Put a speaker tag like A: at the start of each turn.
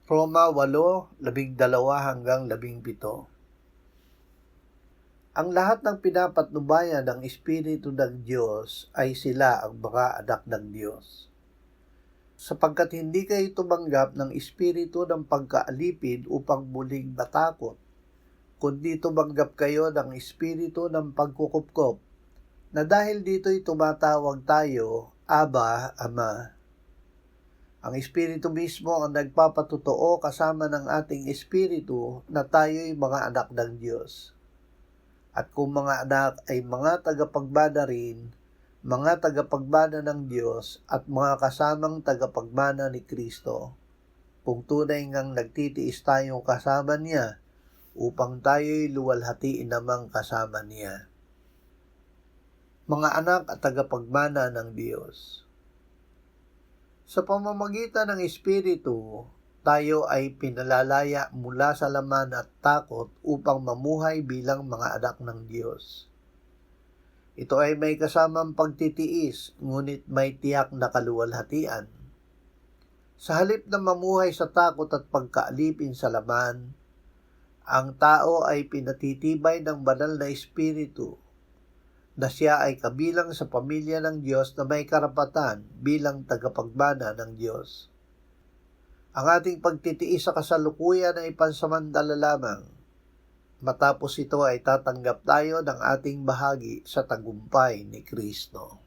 A: Roma 8:12-17. Ang lahat ng pinapatnubayan ng Espiritu ng Diyos ay sila ang mga anak ng Diyos. Sapagkat hindi kayo tumanggap ng espiritu ng pagkaalipid upang muling matakot, kundi tumanggap kayo ng espiritu ng pagkukupkop, na dahil dito'y tumatawag tayo, Aba, Ama. Ang Espiritu mismo ang nagpapatotoo kasama ng ating espiritu na tayo'y mga anak ng Diyos. At kung mga anak ay mga tagapagmana rin, mga tagapagmana ng Diyos at mga kasamang tagapagmana ni Kristo, kung tunay ngang nagtitiis tayong kasama niya, upang tayo'y luwalhatiin namang kasama niya. Mga anak at tagapagmana ng Diyos. Sa pamamagitan ng Espiritu, tayo ay pinalalaya mula sa laman at takot upang mamuhay bilang mga anak ng Diyos. Ito ay may kasamang pagtitiis, ngunit may tiyak na kaluwalhatian. Sa halip na mamuhay sa takot at pagkaalipin sa laman, ang tao ay pinatitibay ng banal na Espiritu, na siya ay kabilang sa pamilya ng Diyos na may karapatan bilang tagapagmana ng Diyos. Ang ating pagtitiis sa kasalukuyan ay pansamantala lamang. Matapos ito ay tatanggap tayo ng ating bahagi sa tagumpay ni Kristo.